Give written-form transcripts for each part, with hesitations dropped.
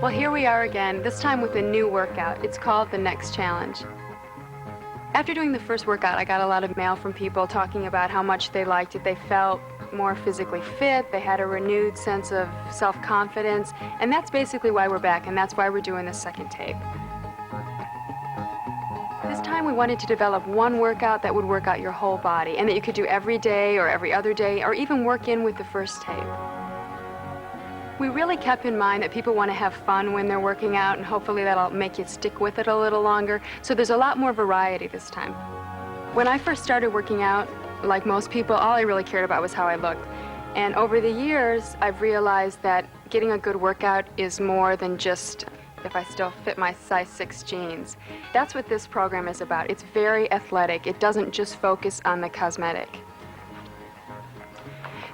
Well, here we are again, this time with a new workout. It's called the Next Challenge. After doing the first workout, I got a lot of mail from people talking about how much they liked it. They felt more physically fit, they had a renewed sense of self-confidence, and that's basically why we're back, and that's why we're doing the second tape. This time we wanted to develop one workout that would work out your whole body, and that you could do every day or every other day, or even work in with the first tape. We really kept in mind that people want to have fun when they're working out, and hopefully that'll make you stick with it a little longer. So there's a lot more variety this time. When I first started working out, like most people, all I really cared about was how I looked. And over the years, I've realized that getting a good workout is more than just if I still fit my size 6 jeans. That's what this program is about. It's very athletic. It doesn't just focus on the cosmetic.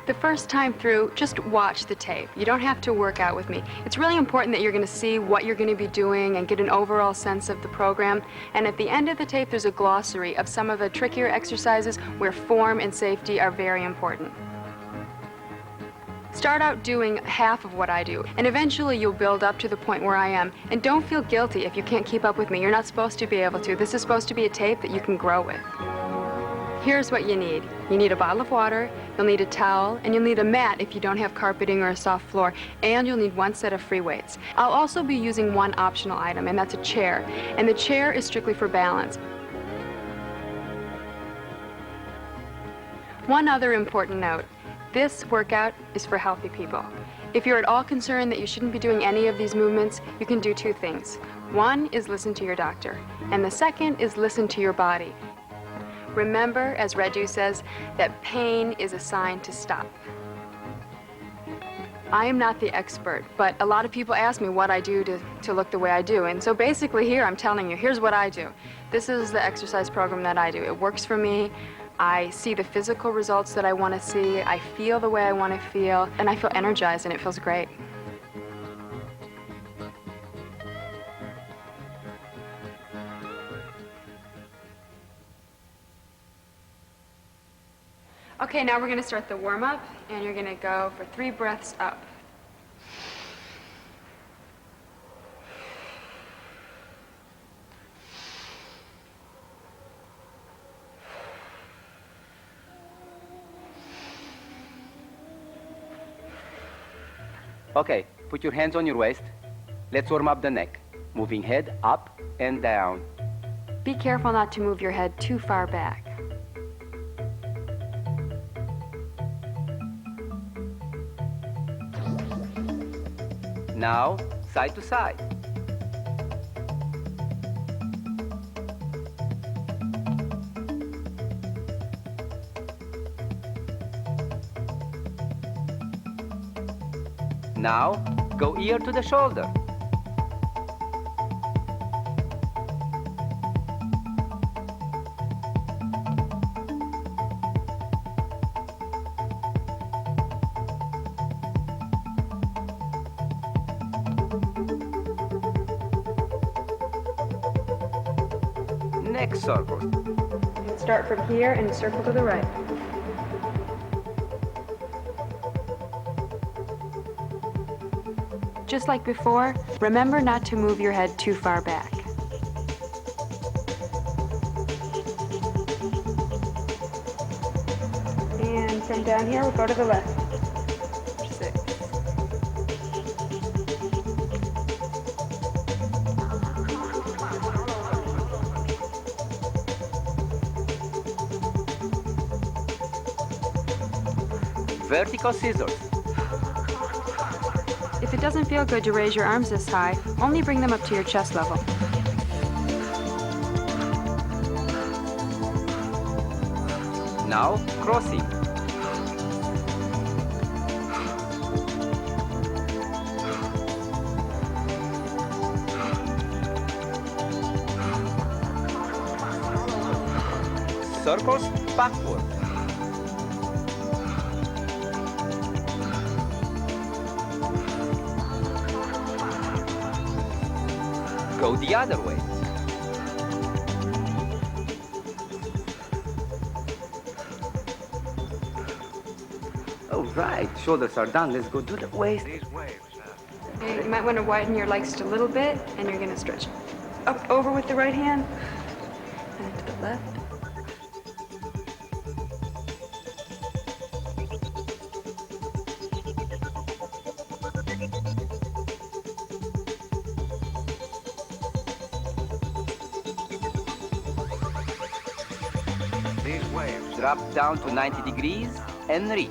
The first time through, just watch the tape. You don't have to work out with me. It's really important that you're going to see what you're going to be doing and get an overall sense of the program. And at the end of the tape, there's a glossary of some of the trickier exercises where form and safety are very important. Start out doing half of what I do, and eventually you'll build up to the point where I am. And don't feel guilty if you can't keep up with me. You're not supposed to be able to. This is supposed to be a tape that you can grow with. Here's what you need. You need a bottle of water, you'll need a towel, and you'll need a mat if you don't have carpeting or a soft floor, and you'll need one set of free weights. I'll also be using one optional item, and that's a chair. And the chair is strictly for balance. One other important note. This workout is for healthy people. If you're at all concerned that you shouldn't be doing any of these movements, you can do two things. One is listen to your doctor, and the second is listen to your body. Remember, as Redu says, that pain is a sign to stop. I am not the expert, but a lot of people ask me what I do to look the way I do. And so basically here I'm telling you, here's what I do. This is the exercise program that I do. It works for me. I see the physical results that I want to see. I feel the way I want to feel. And I feel energized, and it feels great. Okay, now we're going to start the warm-up, and you're going to go for 3 breaths up. Okay, put your hands on your waist. Let's warm up the neck, moving head up and down. Be careful not to move your head too far back. Now, side to side. Now, go ear to the shoulder. Next circle. Start from here and circle to the right. Just like before, remember not to move your head too far back. And from down here, we'll go to the left. 6. Vertical scissors. If it doesn't feel good to raise your arms this high, only bring them up to your chest level. Now, crossing. Circles backward. Go the other way. All right, shoulders are done. Let's go do the waist. These waves Okay, you might want to widen your legs just a little bit, and you're going to stretch up over with the right hand, and to the left. These waves drop down to 90 degrees and reach.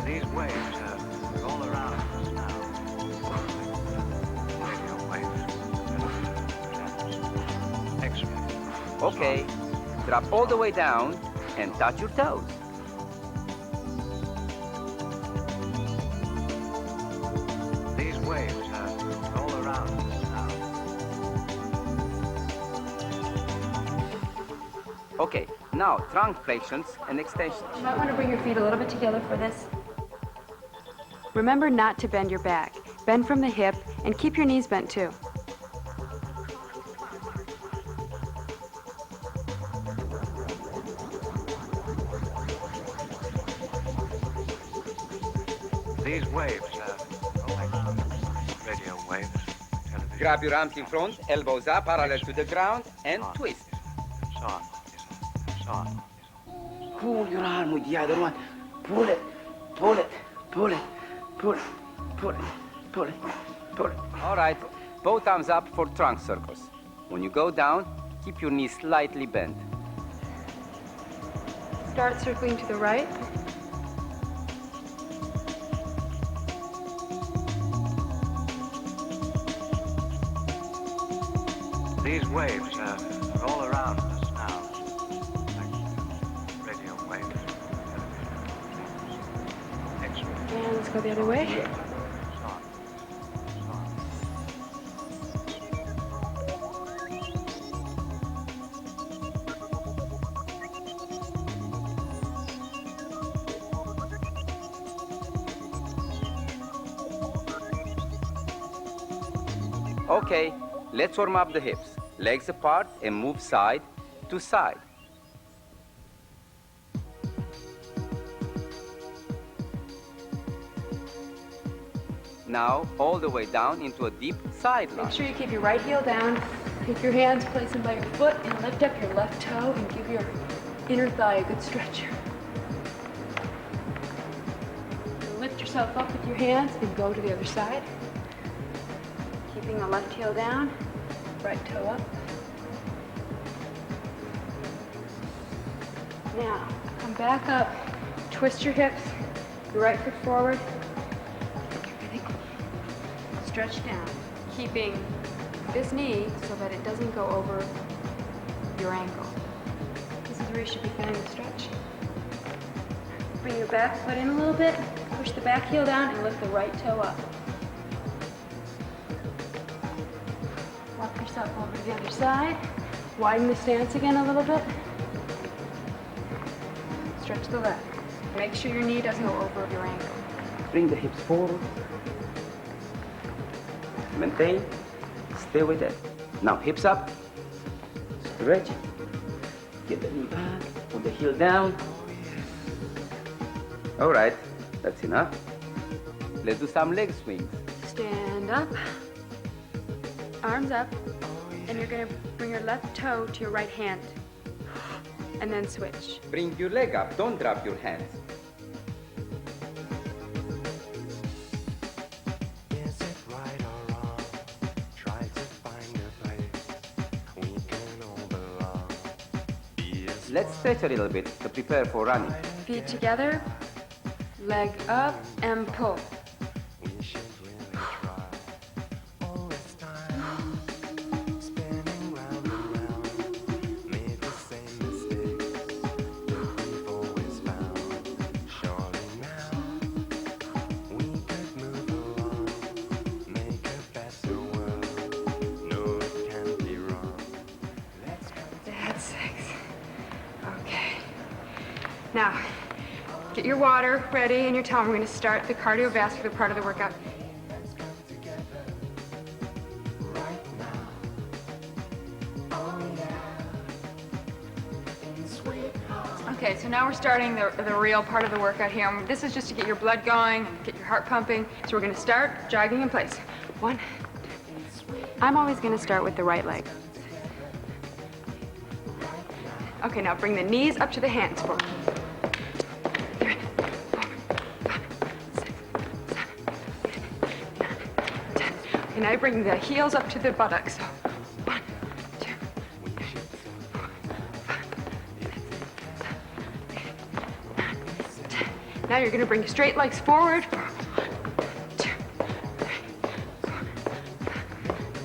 These waves are all around us now. Radio waves, X-ray. Okay, drop all the way down and touch your toes. These waves are all around us now. Okay, now trunk flexions and extensions. You might want to bring your feet a little bit together for this. Remember not to bend your back. Bend from the hip and keep your knees bent too. These waves are all around us. Radio waves, television. Grab your arms in front, elbows up, parallel to the ground, and twist. So on, so on. Pull your arm with the other one. Pull it, pull it, pull it, pull it, pull it, pull it, pull it. All right, both arms up for trunk circles. When you go down, keep your knees slightly bent. Start circling to the right. These waves are all around us now. Radio waves, television, X-ray. And let's go the other way. So on, so on. Okay, let's warm up the hips. Legs apart and move side to side. Now, all the way down into a deep side Make lunge. sure you keep your right heel down. Take your hands, place them by your foot, and lift up your left toe and give your inner thigh a good stretch. Lift yourself up with your hands and go to the other side. Keeping the left heel down, right toe up. Now, come back up, twist your hips, your right foot forward, everything. Stretch down, keeping this knee so that it doesn't go over your ankle. This is where you should be feeling the stretch. Bring your back foot in a little bit, push the back heel down and lift the right toe up. Walk yourself over to the other side. Widen the stance again a little bit. Stretch the leg. Make sure your knee doesn't go over your ankle. Bring the hips forward. Maintain. Stay with it. Now, hips up. Stretch. Get the knee back. Put the heel down. All right. That's enough. Let's do some leg swings. Stand up. Arms up. And you're going to bring your left toe to your right hand. And then switch. Bring your leg up. Don't drop your hands. Is it right or wrong? Try to find a place we can all belong. Be as Let's stretch a little bit to prepare for running. Feet together. Leg up and pull. we should really try. All this time, spinning round and round, made the same mistakes that we've always found. Surely now, we could move along, make a better world. No, it can't be wrong. Let's go. That's 6. Okay. Now, get your water ready and your towel. We're going to start the cardiovascular part of the workout. Let's come together right now. Oh yeah, in sweet home. Okay, so now we're starting the real part of the workout here. This is just to get your blood going and get your heart pumping. So we're going to start jogging in place. 1, 2. I'm always going to start with the right leg. Okay, now bring the knees up to the hands. 4, 3, 4, 5, 6, 7, 8, 9, 10. Okay, now bring the heels up to the buttocks. So 1, 2, 3, 4, 5, 6, 7, 8, 9, 10. Now you're going to bring your straight legs forward. 1, 2, 3, 4, 5,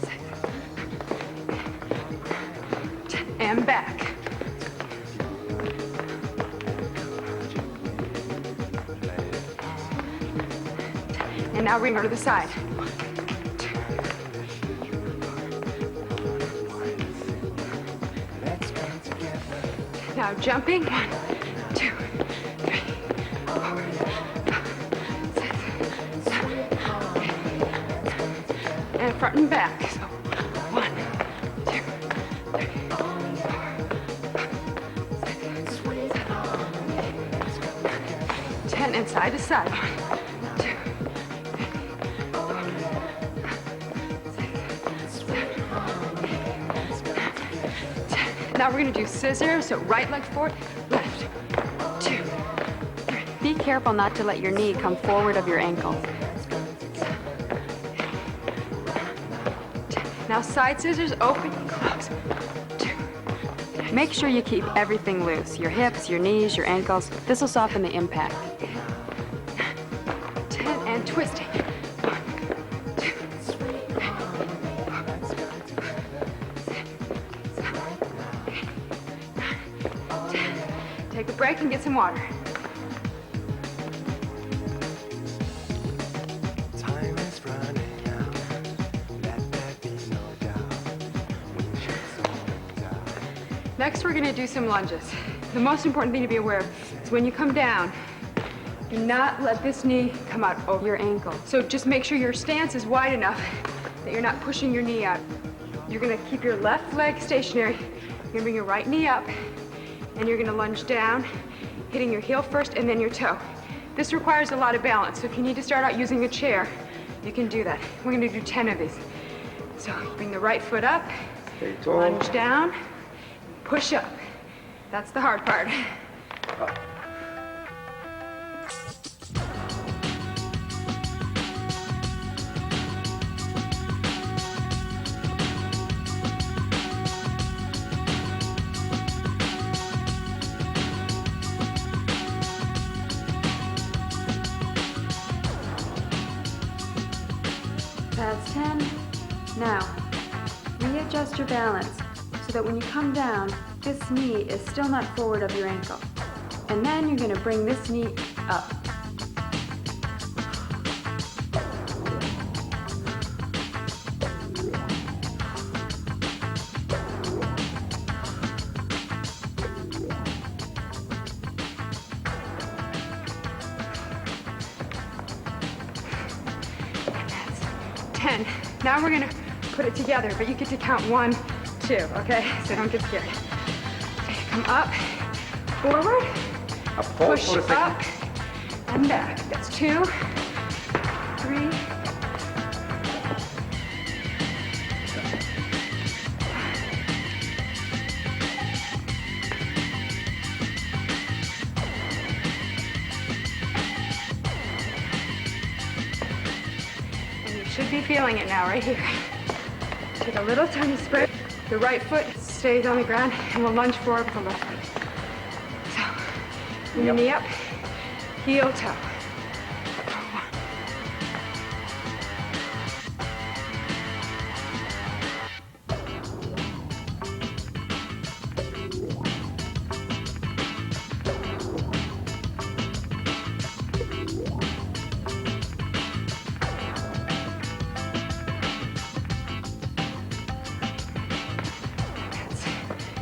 6, 7, 8, 10. And back. And now bring her to the side. 1, 2. Now jumping. 1, 2, 3, 4, 5, 6, 7, 8. And front and back. So 1, 2, 3, 4, 5, 6, 7, 8, 10. And side to side. 1, 2. Now we're going to do scissors, so right leg forward, left, 2, 3. Be careful not to let your knee come forward of your ankle. Now side scissors, open, close, 2, 3. Make sure you keep everything loose, your hips, your knees, your ankles. This will soften the impact. 10, and twisting. 1, 2, 3, 4, 5, 6, 7, 8, 9, 10. Take a break and get some water. Time is running out. Let there be no doubt. We should soon die. Next, we're going to do some lunges. The most important thing to be aware of is when you come down, do not let this knee come out over your ankle. So just make sure your stance is wide enough that you're not pushing your knee out. You're going to keep your left leg stationary. You're going to bring your right knee up, and you're going to lunge down, hitting your heel first and then your toe. This requires a lot of balance, so if you need to start out using a chair, you can do that. We're going to do 10 of these. So bring the right foot up, lunge down, push up. That's the hard part. That's 10. Now, readjust your balance so that when you come down, this knee is still not forward of your ankle. And then you're going to bring this knee up. That's 10. Now we're going to put it together, but you get to count 1, 2, okay? So don't get scared. Okay, come up, forward, push up, and back. That's 2, 3, 5. You should be feeling it now, right here. Take a little tiny spread. The right foot stays on the ground, and we'll lunge forward with the left foot. So, bring your knee up, heel, toe. 1.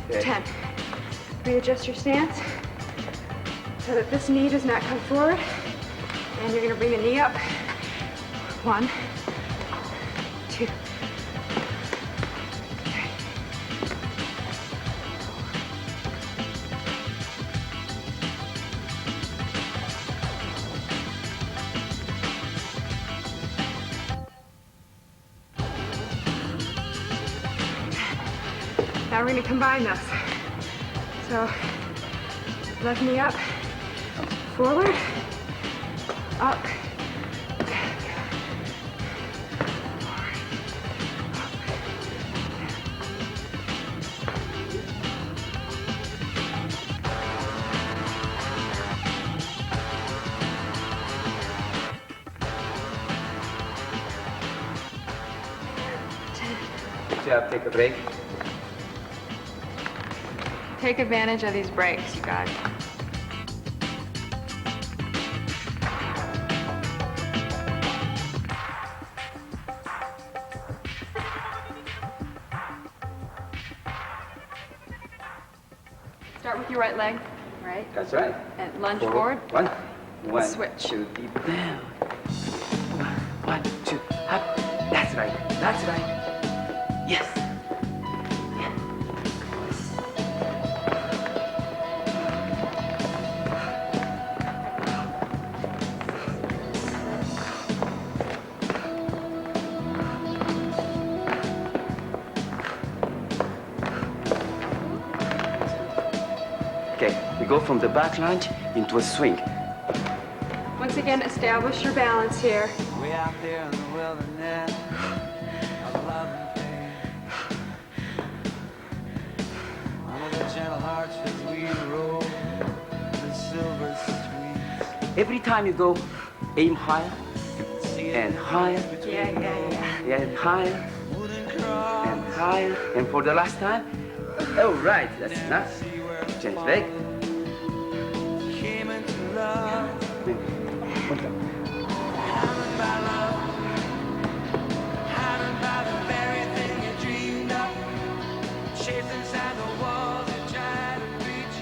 That's 10. Readjust your stance so that this knee does not come forward. And you're going to bring the knee up. 1, 2, 3, 4, Now we're going to combine those. So, left knee up, forward, up. Good job, take a break. Take advantage of these breaks, you guys. Start with your right leg, right? That's right. And lunge forward. One, Switch. 2, deep down. 1, 2, up. That's right. That's right. Yes. Okay, we go from the back lunge into a swing. Once again, establish your balance here. Way out there in the wilderness, of love and pain. Under the gentle arches we roll, the silver streets. Every time you go, aim higher and higher and higher and higher. And for the last time, oh right, that's enough. Change leg. Came into love, hammered by love, hammered by the very thing you dreamed of. Shaped inside the walls you tried to reach,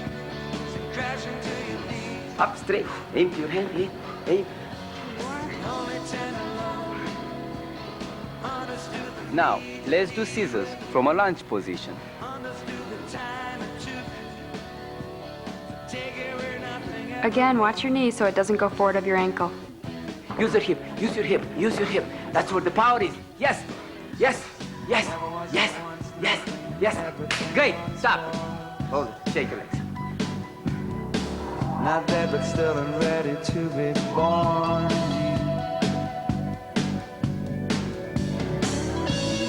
so crashing to your knees. Up straight. Aim to your hand. Aim. Only tender love understood the Now, let's do scissors from a lunge position. understood the time it took to take it where nothing else. Again, watch your knee so it doesn't go forward of your ankle. Use your hip. Use your hip. Use your hip. That's where the power is. Yes. Yes. Yes. Yes. Yes. Yes. Great. Stop. Hold it. Shake your legs. Not dead, but still and ready to be born.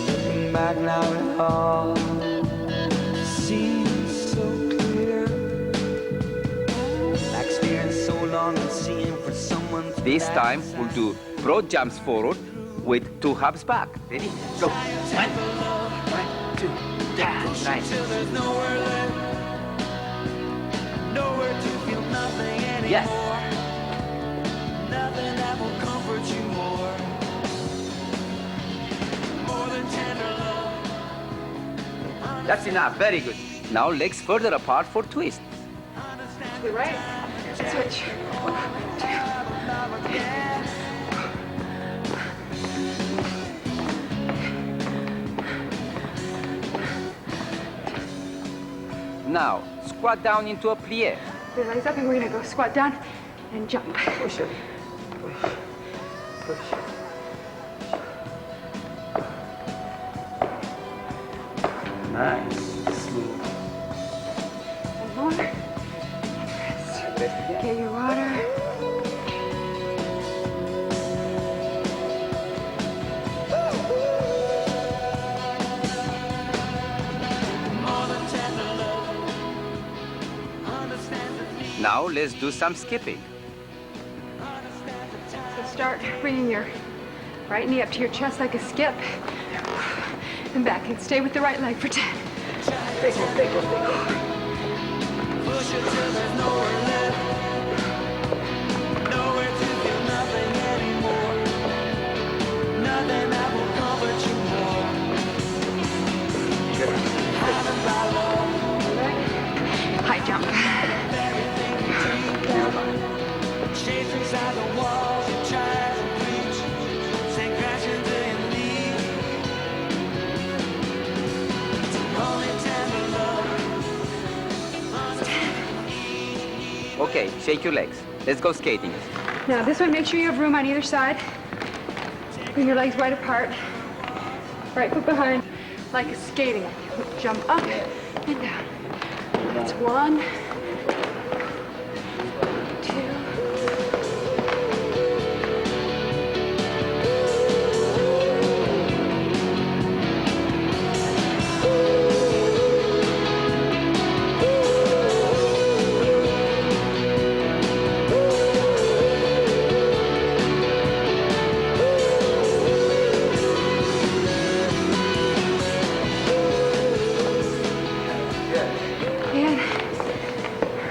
Looking back now, it all seems so clear. Like staring so long and seeing for someone. This time, we'll do broad jumps forward with 2 hops back. Ready? Go. 1, 2, that's right. Till there's nowhere left, nowhere to feel nothing anymore. Yes. Nothing that will comfort you more. More than tender love. That's enough. Very good. Now legs further apart for twist. To the right. Switch. Now, squat down into a plie. Your legs up and we're going to go squat down and jump. Push it. Push. Nice. Smooth. One more. Get your water. Now let's do some skipping. So start bringing your right knee up to your chest like a skip. And back and stay with the right leg for 10. Push it till there's nowhere left, nowhere to feel nothing anymore. Nothing that will comfort you more. Hammered by love, High jump. everything you dreamed of. Shaped inside the walls you tried to reach, sink crashing to your knees. Only tender love. Okay, shake your legs. Let's go skating. Now this one, make sure you have room on either side. Bring your legs wide apart. Right foot behind. like a skating. Jump up and down. That's 1, 2.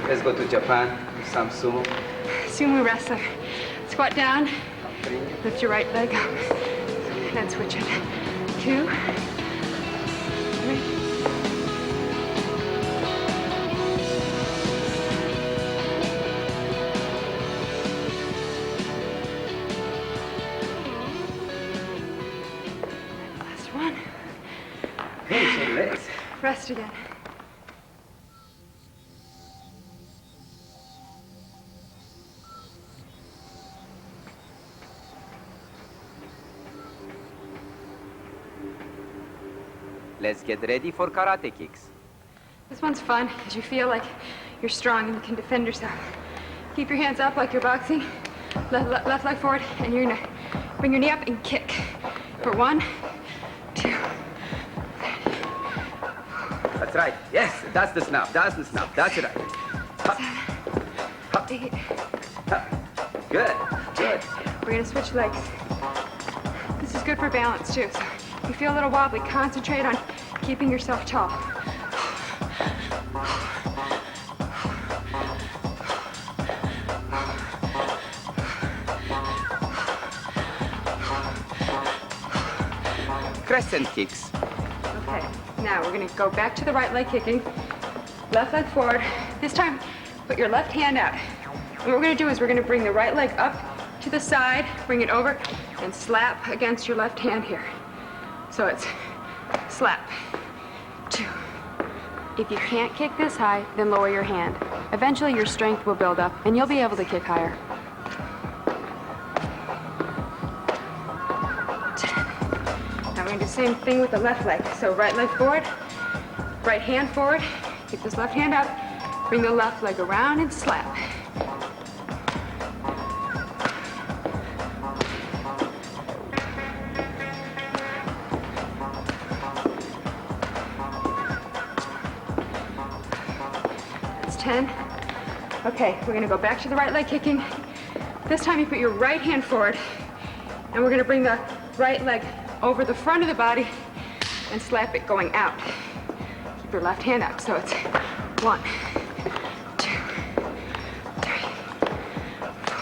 Let's go to Japan, do some sumo. Sumo wrestling. Squat down, lift your right leg up, then switch it. 2, 3. Last one. Hey, shake legs. Rest again. Let's get ready for karate kicks. This one's fun because you feel like you're strong and you can defend yourself. Keep your hands up like you're boxing. Left leg forward, and you're gonna bring your knee up and kick. For 1, 2. That's right. Yes, that's the snap. That's the snap. That's right. Up. Up. 8. Up. Good. Good. We're gonna switch legs. This is good for balance too. So if you feel a little wobbly, concentrate on keeping yourself tall. Crescent kicks. Okay, now we're gonna go back to the right leg kicking. Left leg forward. This time, put your left hand out. And what we're gonna do is we're gonna bring the right leg up to the side, bring it over, and slap against your left hand here. So it's slap, 2. If you can't kick this high, then lower your hand. Eventually your strength will build up and you'll be able to kick higher. 10. Now we're gonna do the same thing with the left leg. So right leg forward, right hand forward, keep this left hand up, bring the left leg around and slap. That's 10. Okay, we're gonna go back to the right leg kicking. This time you put your right hand forward, and we're gonna bring the right leg over the front of the body and slap it going out. Keep your left hand up, so it's 1, 2, 3, 4.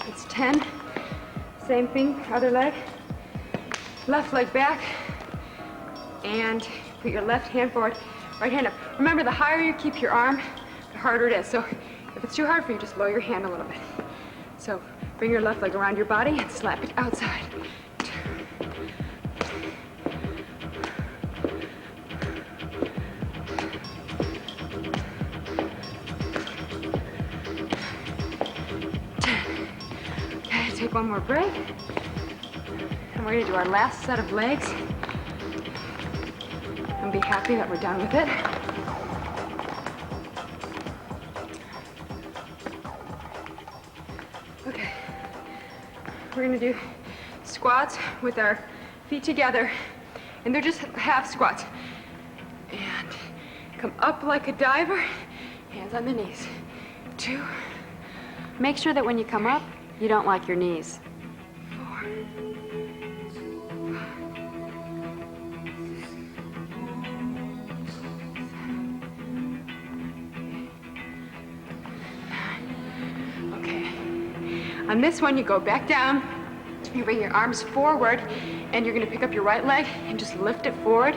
It's 10. Same thing, other leg. Left leg back, and put your left hand forward, right hand up. Remember, the higher you keep your arm, the harder it is. So if it's too hard for you, just lower your hand a little bit. So bring your left leg around your body and slap it outside. 2. 10. Okay, take one more break. And we're gonna do our last set of legs. And be happy that we're done with it. Okay. We're gonna do squats with our feet together. And they're just half squats. And come up like a diver, hands on the knees. 2. Make sure that when you come up, you don't lock your knees. 4. 5. Okay. On this one, you go back down, you bring your arms forward, and you're gonna pick up your right leg and just lift it forward,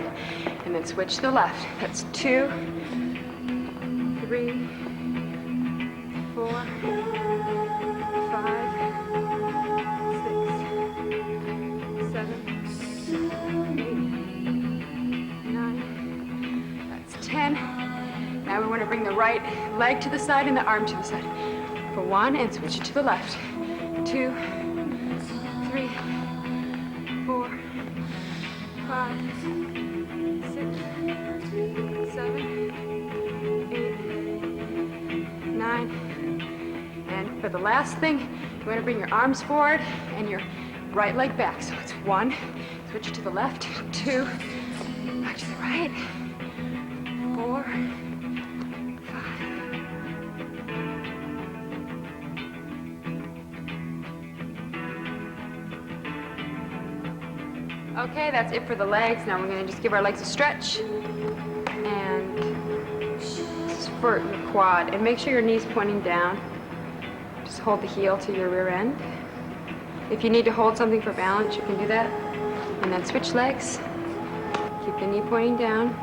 and then switch to the left. That's 2, 3, 4, 5, 6, 7, 8, 9. That's 10. Now we want to bring the right leg to the side and the arm to the side. for 1 and switch it to the left. 2, 3, 4, 5, 6, 7, 8, 9. And for the last thing, you want to bring your arms forward and your right leg back. So it's 1, switch it to the left, 2, back to the right, 4, 5. Okay, that's it for the legs. Now we're going to just give our legs a stretch. And this is for your quad. And make sure your knee's pointing down. Just hold the heel to your rear end. If you need to hold something for balance, you can do that. And then switch legs. Keep the knee pointing down.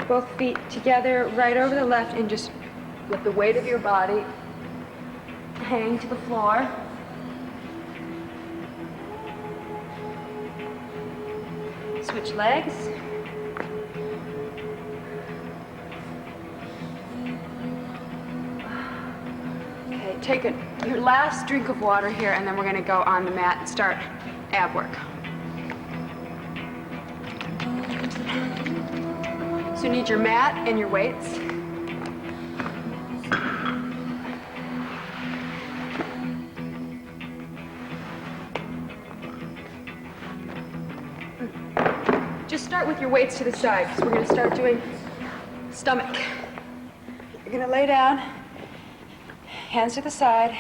Both feet together, right over the left, and just let the weight of your body hang to the floor. Switch legs. Okay, take your last drink of water here, and then we're going to go on the mat and start ab work. So you need your mat and your weights. Just start with your weights to the side, because we're going to start doing stomach. You're going to lay down, hands to the side,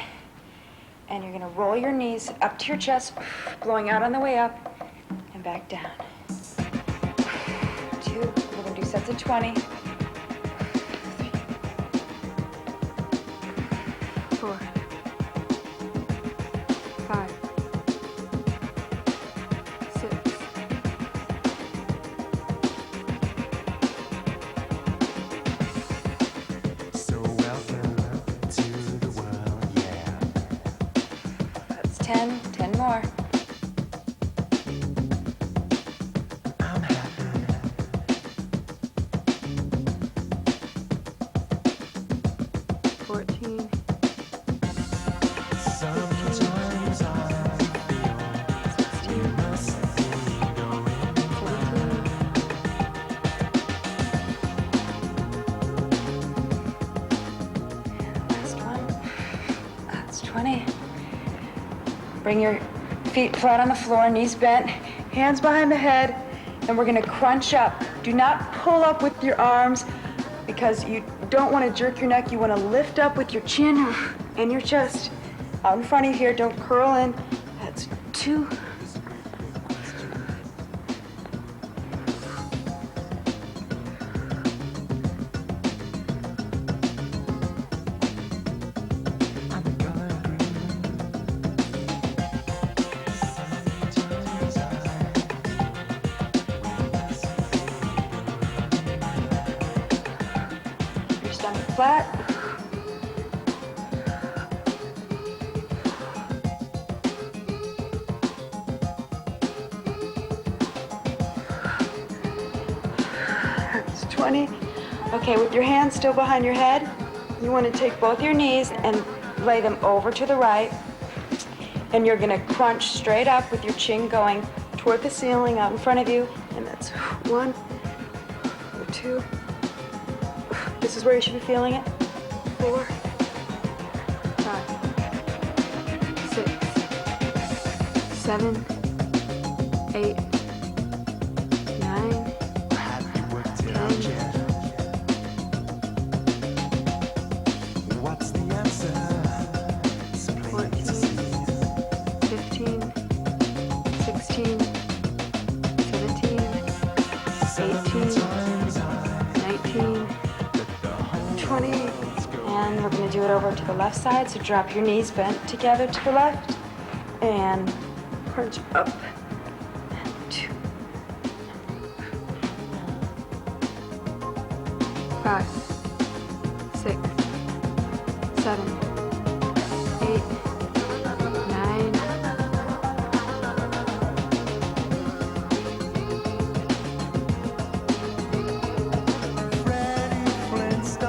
and you're going to roll your knees up to your chest, blowing out on the way up, and back down. 2, we're going to do sets of 20. 3, 4, 5, 6. So welcome to the world, yeah. That's 10 more. I'm happy. 14. Sometimes I feel you must be going. 17. Last one. That's 20. Bring your feet flat on the floor, knees bent, hands behind the head, and we're gonna crunch up. Do not pull up with your arms because you don't want to jerk your neck. You want to lift up with your chin and your chest out in front of you here. Don't curl in. That's 2. I'm gonna agree. Sometimes Your stomach flat. That's 20. Okay, with your hands still behind your head, you want to take both your knees and lay them over to the right. And you're going to crunch straight up with your chin going toward the ceiling out in front of you. And that's 1, 2. This is where you should be feeling it. 4, 5, 6, 7, 8, 9, have you worked it out yet? What's the answer? It's plain to see. 15, 16, 17, 18, 19, 20. And we're going to do it over to the left side. So drop your knees bent together to the left and crunch up. 2, 5, 6, 7, 8, 9. Freddie Flintstone.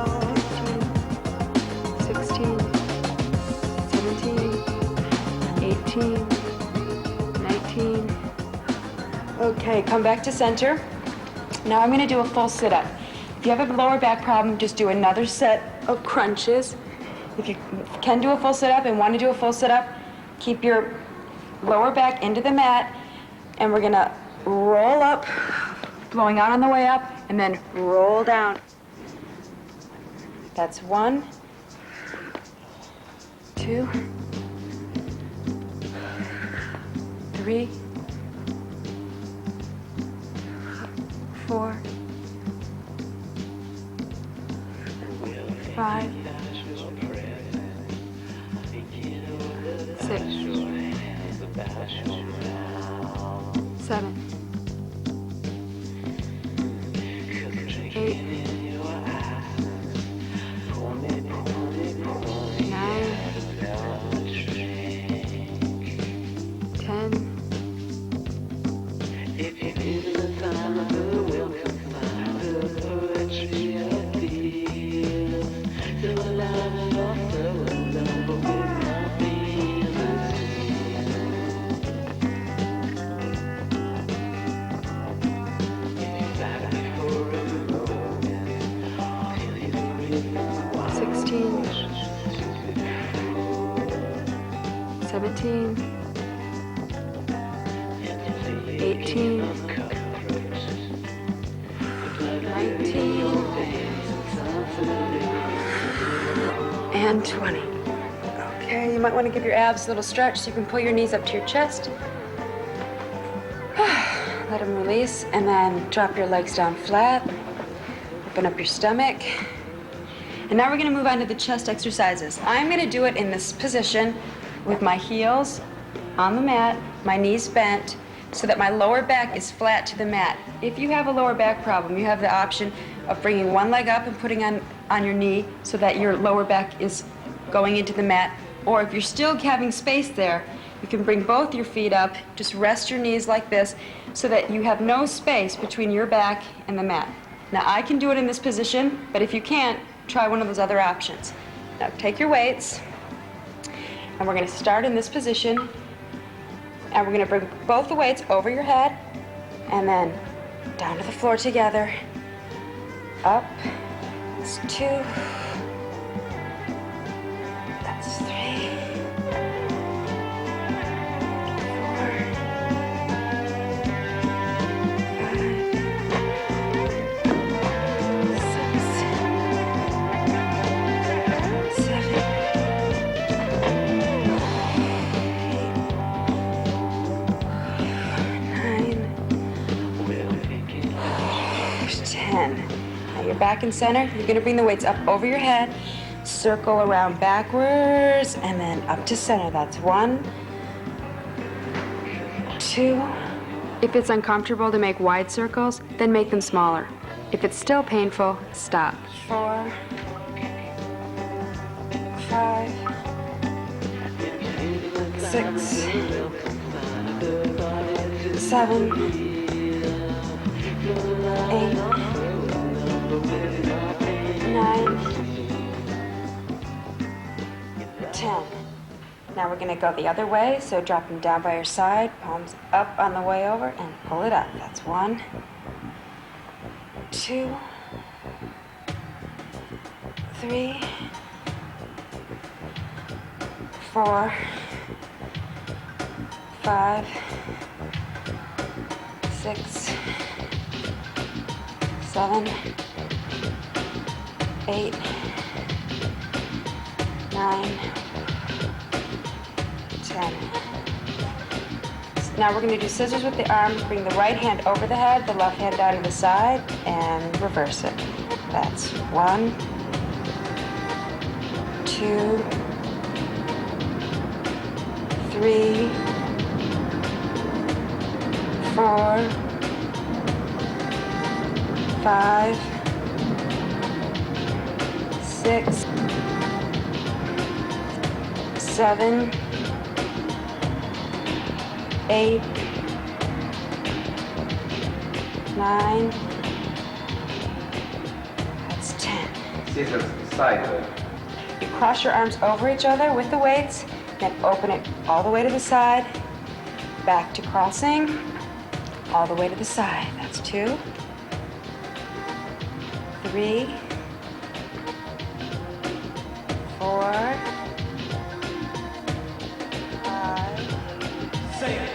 18, 19. Okay, come back to center. Now I'm gonna do a full sit-up. If you have a lower back problem, just do another set of crunches. If you can do a full sit-up and want to do a full sit-up, keep your lower back into the mat, and we're gonna roll up, blowing out on the way up, and then roll down. That's 1, 2, 3, 4, 5, 6, 7, 8, 9, 10, 16, 17, 18, 19, and 20. Okay, you might want to give your abs a little stretch so you can pull your knees up to your chest. Let them release, and then drop your legs down flat. Open up your stomach. And now we're going to move on to the chest exercises. I'm going to do it in this position with my heels on the mat, my knees bent, so that my lower back is flat to the mat. If you have a lower back problem, you have the option of bringing one leg up and putting on your knee so that your lower back is going into the mat. Or if you're still having space there, you can bring both your feet up, just rest your knees like this so that you have no space between your back and the mat. Now I can do it in this position, but if you can't, try one of those other options. Now take your weights, and we're going to start in this position, and we're going to bring both the weights over your head, and then down to the floor together, up, that's 2, that's 3, 10. Now you're back in center. You're going to bring the weights up over your head, circle around backwards, and then up to center. That's 1, 2. If it's uncomfortable to make wide circles, then make them smaller. If it's still painful, stop. 4, 5, 6, 7, 8, 9, 10. Now we're going to go the other way, so drop them down by your side, palms up on the way over, and pull it up. That's 1, 2, 3, 4, 5, 6, 7, 8, 9, 10. Now we're going to do scissors with the arms. Bring the right hand over the head, the left hand down to the side, and reverse it. That's 1, 2, 3, 4, 5, 6, 7, 8, 9, that's 10. Scissors sideways. You cross your arms over each other with the weights. Then open it all the way to the side, back to crossing, all the way to the side. That's 2, 3, 4, 5. Say it.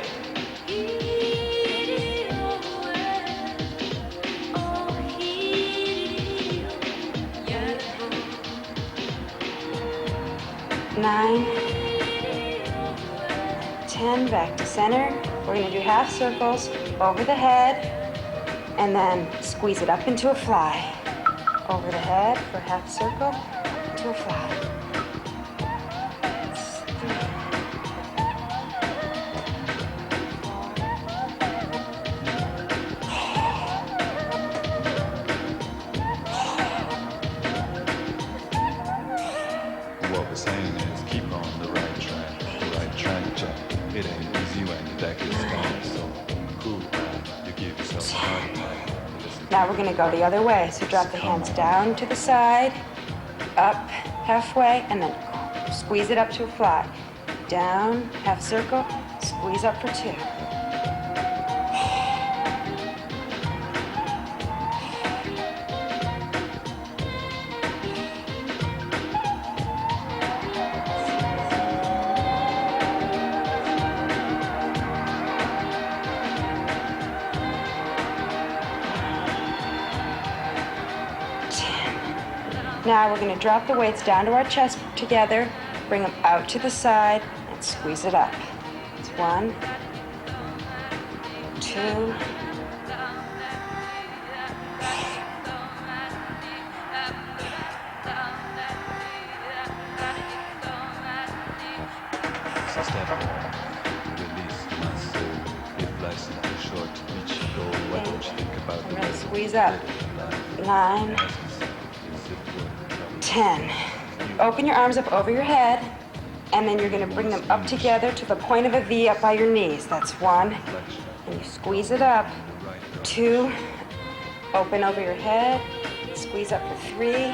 9, 10, back to center. We're going to do half circles over the head and then squeeze it up into a fly. Over the head for half circle, into a fly. What we're saying is keep on the right track, Jack. It ain't easy when the deck is stacked, so cool, you give yourself a heart attack. Now we're going to go the other way. So drop the hands down to the side, up halfway, and then squeeze it up to a fly. Down, half circle, squeeze up for 2. Now we're going to drop the weights down to our chest together, bring them out to the side, and squeeze it up. It's 1, 2, 3. Squeeze up. 9, 10. Open your arms up over your head, and then you're going to bring them up together to the point of a V up by your knees. That's 1. And you squeeze it up. 2. Open over your head. Squeeze up for 3.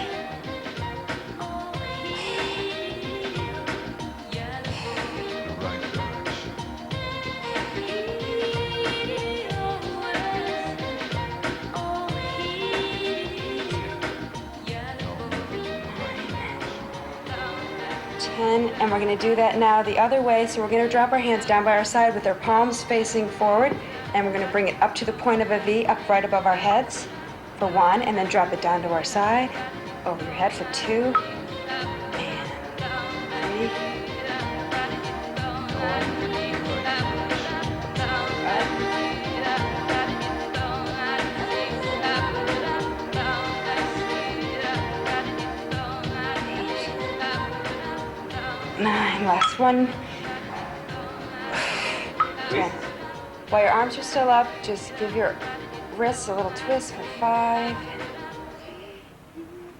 10, and we're going to do that now the other way. So we're going to drop our hands down by our side with our palms facing forward, and we're going to bring it up to the point of a V, up right above our heads for 1, and then drop it down to our side, over your head for 2, and 3, 9, last one. 10. While your arms are still up, just give your wrists a little twist for 5,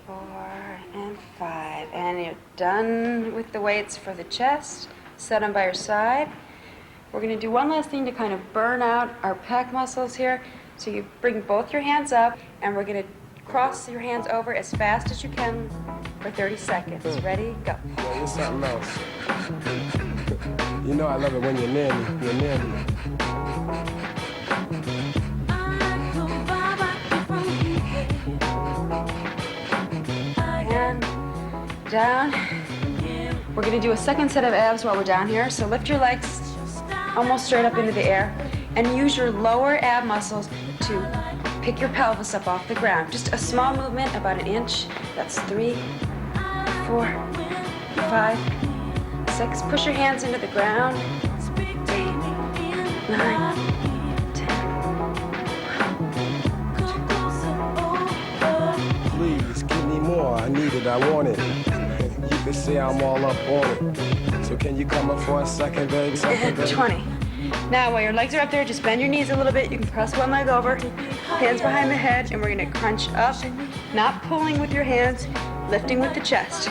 4, and 5. And you're done with the weights for the chest. Set them by your side. We're going to do one last thing to kind of burn out our pec muscles here. So you bring both your hands up, and we're going to cross your hands over as fast as you can for 30 seconds. Ready? Go. Yeah, you're something else. You know I love it when you're near me. You're near me. And down. We're going to do a second set of abs while we're down here. So lift your legs almost straight up into the air and use your lower ab muscles to pick your pelvis up off the ground. Just a small movement, about 1 inch. That's 3, 4, 5, 6. Push your hands into the ground. 8, 9, 10. Please, give me more. I need it. I want it. You can say I'm all up on it. So can you come up for a second, baby? Second, baby? 20. Now, while your legs are up there, just bend your knees a little bit. You can press one leg over, hands behind the head, and we're going to crunch up, not pulling with your hands, lifting with the chest.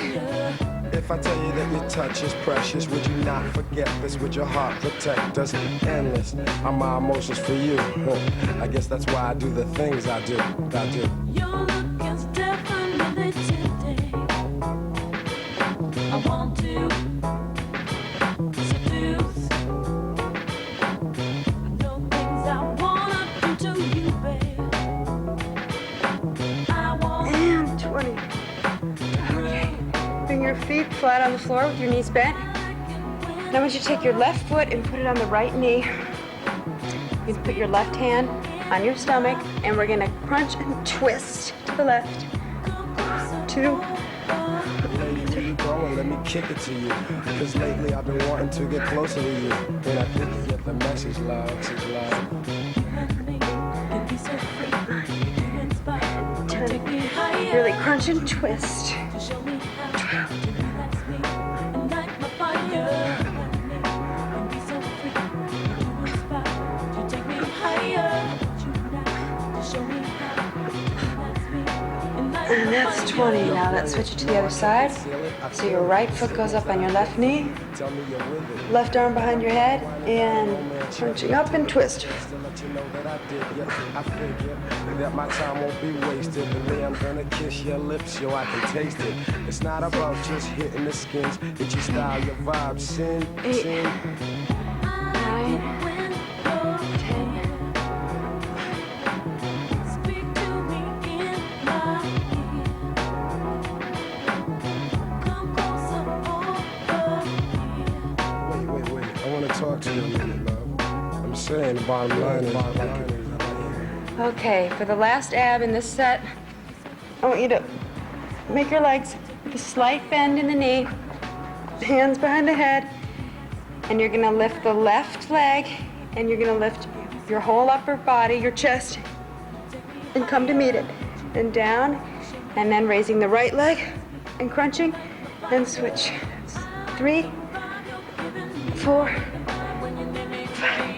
If I tell you that your touch is precious, would you not forget this? Would your heart protect us? Endless are my emotions for you. I guess that's why I do the things I do. Your look is definitely today. I want to the floor with your knees bent. Now I want you to take your left foot and put it on the right knee. You put your left hand on your stomach, and we're gonna crunch and twist to the left. 2. Lady, where you going? Let me kick it to you. Cause lately I've been wanting to get closer to you. And I think you get the message, love. Message, love. 10. Really crunch and twist. 12. And that's 20. Now let's switch it to the other side. So your right foot goes up on your left knee, Tell me you're with it. left arm behind your head, and crunching up and twist. Just to let you know that I did, yeah, I figure that my time won't be wasted. The way I'm gonna kiss your lips, yo, I can taste it. It's not about just hitting the skins, it's your style, your vibe, sin, 8, sin. 9, 10. Wait, I wanna talk to you a minute, love. I'm saying the bottom line is, Okay, for the last ab in this set, I want you to make your legs with a slight bend in the knee, hands behind the head, and you're gonna lift the left leg, and you're gonna lift your whole upper body, your chest, and come to meet it. And down, and then raising the right leg, and crunching, and switch. 3, 4, 5.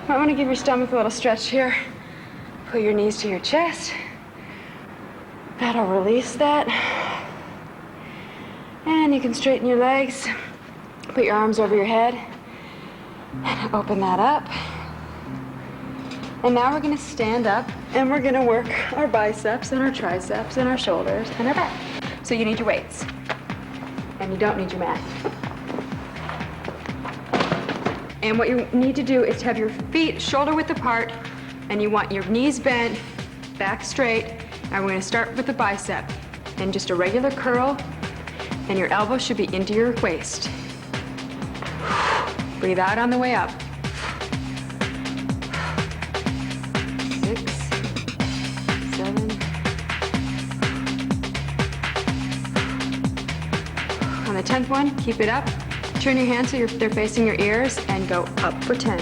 I want to give your stomach a little stretch here. Put your knees to your chest. That'll release that. And you can straighten your legs. Put your arms over your head. And open that up. And now we're going to stand up and we're going to work our biceps and our triceps and our shoulders and our back. So you need your weights. And you don't need your mat. And what you need to do is have your feet shoulder width apart, and you want your knees bent, back straight, and we're gonna start with the bicep. And just a regular curl, and your elbow should be into your waist. Breathe out on the way up. 6, 7. On the 10th one, keep it up. Turn your hands so they're facing your ears and go up for 10.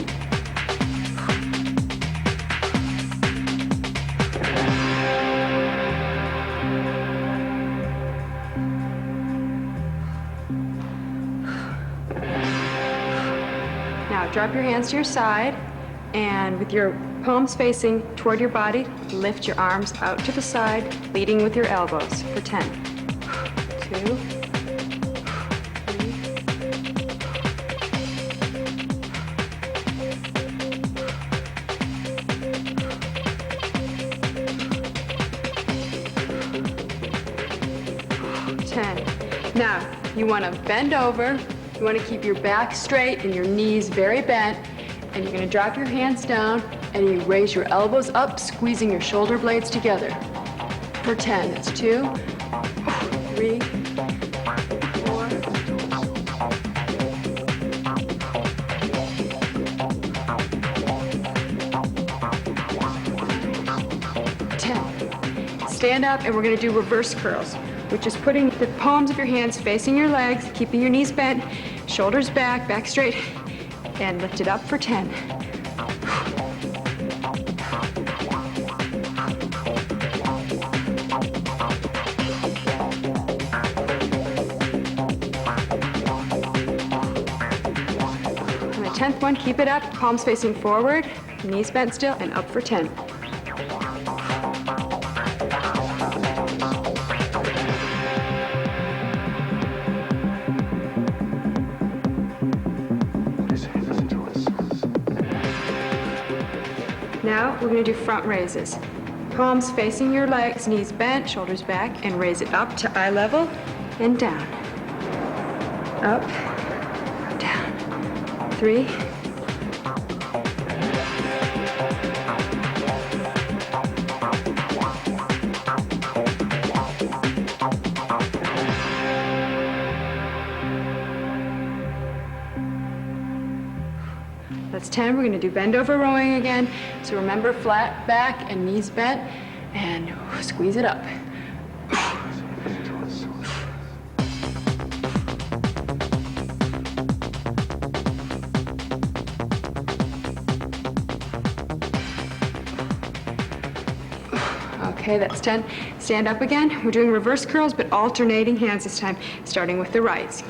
Now drop your hands to your side, and with your palms facing toward your body, lift your arms out to the side, leading with your elbows for 10. 2. 10. Now, you want to bend over. You want to keep your back straight and your knees very bent. And you're going to drop your hands down and you raise your elbows up, squeezing your shoulder blades together. For 10. That's 2, 3, 4. 10. Stand up and we're going to do reverse curls, which is putting the palms of your hands facing your legs, keeping your knees bent, shoulders back, back straight, and lift it up for 10. On the 10th one, keep it up, palms facing forward, knees bent still, and up for 10. Listen to us. Now we're going to do front raises. Palms facing your legs, knees bent, shoulders back, and raise it up to eye level and down. Up, down. 3. That's 10. We're going to do bend over rowing again. So remember, flat back and knees bent, and squeeze it up. Okay, that's 10. Stand up again. We're doing reverse curls, but alternating hands this time, starting with the right.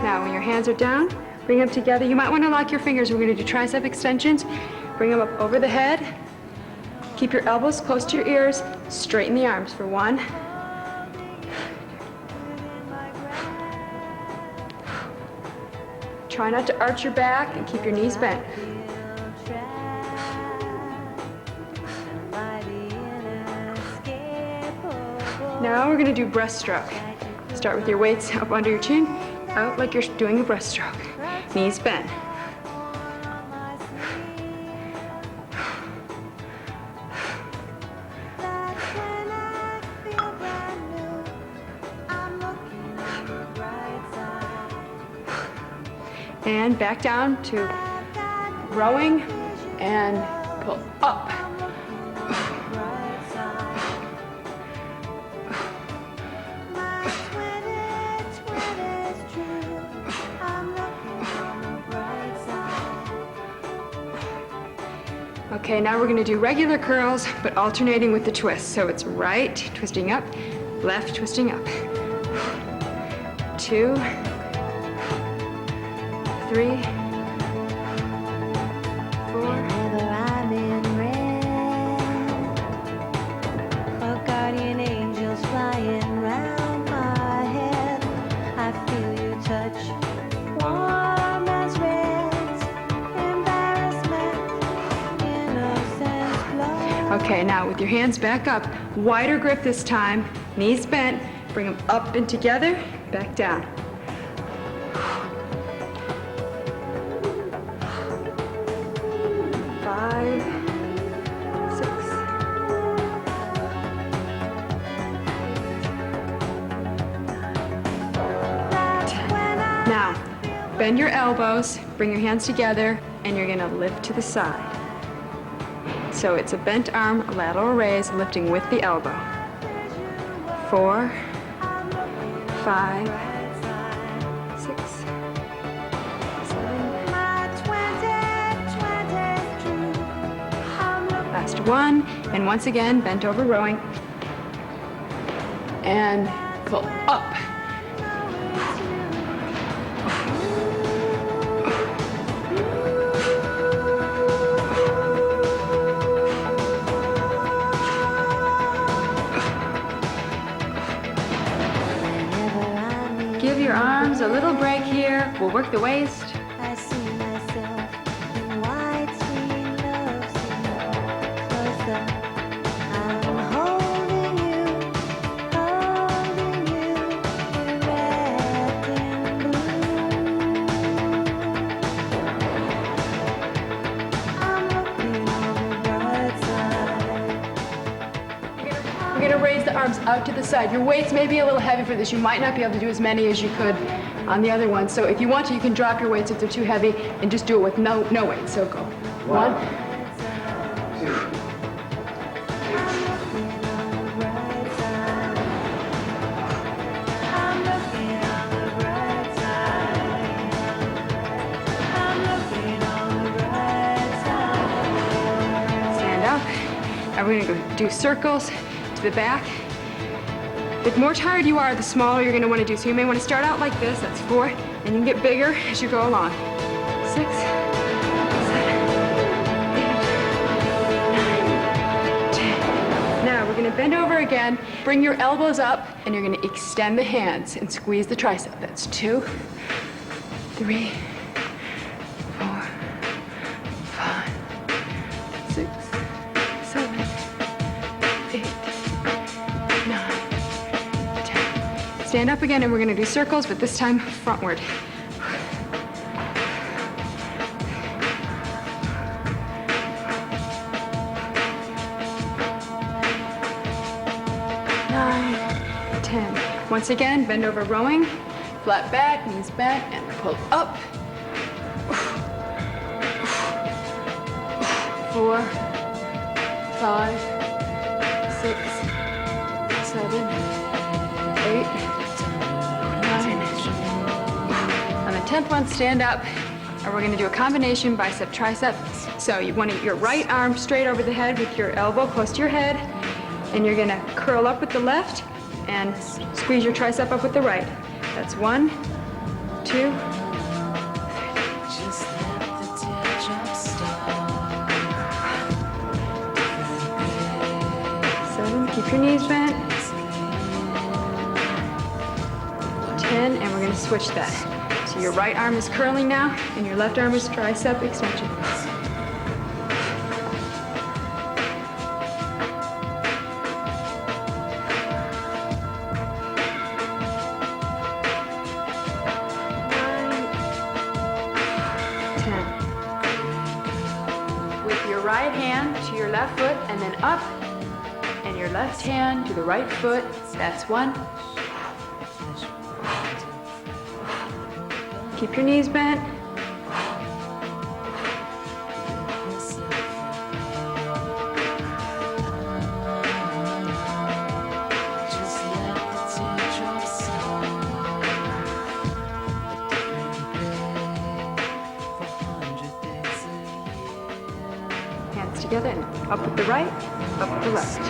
Now, when your hands are down, bring them together. You might want to lock your fingers. We're going to do tricep extensions. Bring them up over the head. Keep your elbows close to your ears. Straighten the arms for 1. Try not to arch your back and keep your knees bent. Now we're going to do breaststroke. Start with your weights up under your chin, out like you're doing a breaststroke. Knees bent. And back down to rowing and pull up. Okay, now we're going to do regular curls, but alternating with the twist. So it's right, twisting up, left, twisting up. 2, 3, 4. Okay, now with your hands back up, wider grip this time, knees bent, bring them up and together, back down. Five, 6. Now, bend your elbows, bring your hands together, and you're gonna lift to the side. So it's a bent arm, lateral raise, lifting with the elbow. 4, 5, 6, 7. Last 1, and once again, bent over rowing. And pull up. Give your arms a little break here. We'll work the waist. I see myself in white sweet love scene. Closer, I'm holding you, wrapped in blue. I'm looking on the bright side. We're going to raise the arms out to the side. Your weights may be a little heavy for this. You might not be able to do as many as you could on the other one. So if you want to, you can drop your weights if they're too heavy and just do it with no weight. So go. 1, 2. Stand up. And we're going to go do circles to the back. The more tired you are, the smaller you're going to want to do. So you may want to start out like this. That's 4, and you can get bigger as you go along. 6, 7, 8, 9, 10. Now we're going to bend over again. Bring your elbows up, and you're going to extend the hands and squeeze the tricep. That's 2, 3, 4, 5, 6, 7, 8, 9, 10. Stand up again, and we're going to do circles, but this time frontward. 9, 10. Once again, bend over rowing, flat back, knees bent, and pull up. 4, 5, 6, 7, 8, 9. On the 10th one, stand up, and we're going to do a combination bicep tricep. So you want your right arm straight over the head with your elbow close to your head, and you're going to curl up with the left and squeeze your tricep up with the right. That's 1, 2, 7. Keep your knees bent. 10, and we're going to switch that. So your right arm is curling now, and your left arm is tricep extension. Right hand to your left foot and then up, and your left hand to the right foot. That's 1. Keep your knees bent. Hands together and up with the right, up with the left.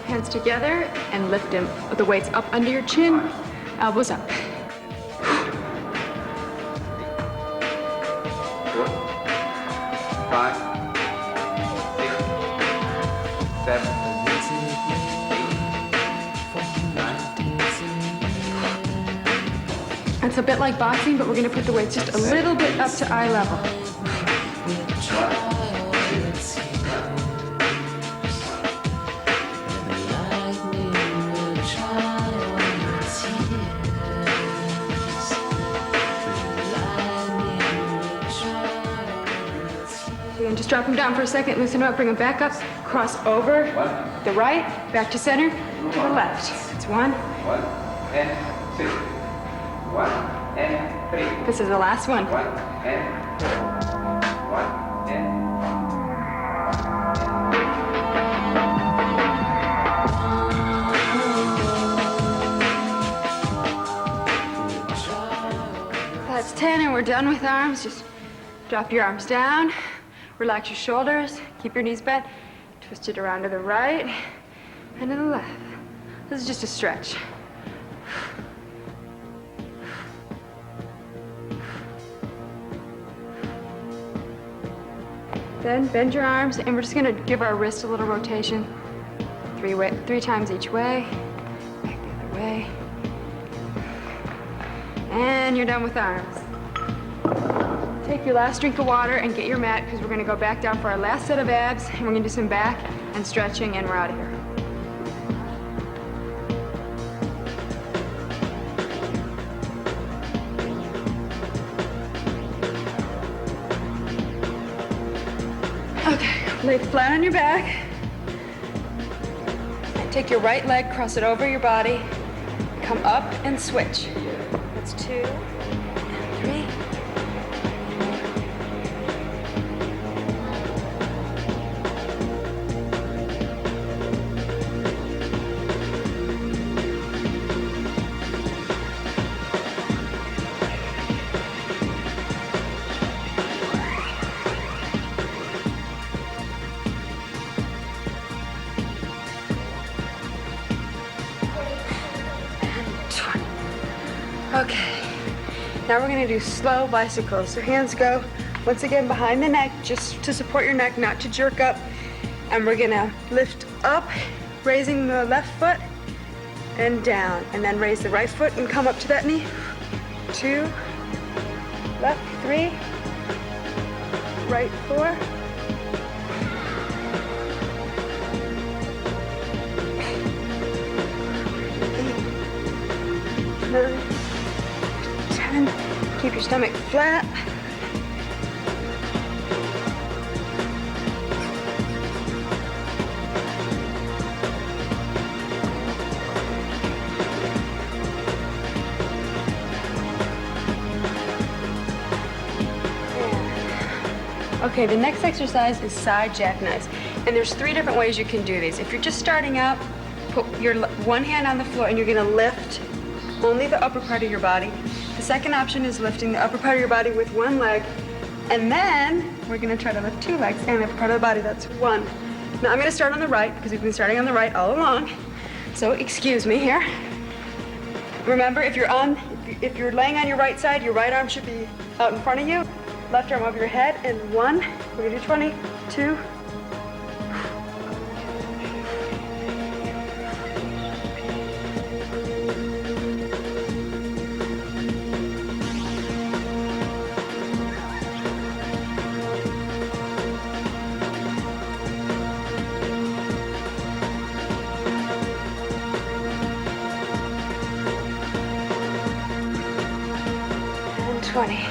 Hands together and lift them with the weights up under your chin, elbows up. 5, 6, 7, 8, 9. It's a bit like boxing, but we're going to put the weights just a little bit up to eye level. And just drop them down for a second, loosen them up, bring them back up, cross over the right, back to center, to the left. It's 1. 1 and 2. 1 and 3. This is the last one. 1 and 2. 1 and That's 10, and we're done with arms. Just drop your arms down. Relax your shoulders, keep your knees bent, twist it around to the right and to the left. This is just a stretch. Then bend your arms, and we're just gonna give our wrist a little rotation. 3 times each way, back the other way. And you're done with arms. Take your last drink of water and get your mat, because we're going to go back down for our last set of abs, and we're going to do some back and stretching, and we're out of here. Okay, lay flat on your back. Take your right leg, cross it over your body, come up and switch. That's 2 and 3. Now we're gonna do slow bicycles. So hands go, once again, behind the neck, just to support your neck, not to jerk up. And we're gonna lift up, raising the left foot, and down. And then raise the right foot and come up to that knee. 2, left 3, right 4. 9, 10. Keep your stomach flat. Okay, the next exercise is side jackknives. And there's 3 different ways you can do these. If you're just starting out, put your one hand on the floor and you're gonna lift only the upper part of your body. The second option is lifting the upper part of your body with one leg. And then we're gonna try to lift 2 legs and the upper part of the body, that's 1. Now I'm gonna start on the right because we've been starting on the right all along. So excuse me here. Remember, if you're laying on your right side, your right arm should be out in front of you. Left arm over your head, and 1. We're gonna do 20, 2. And 20.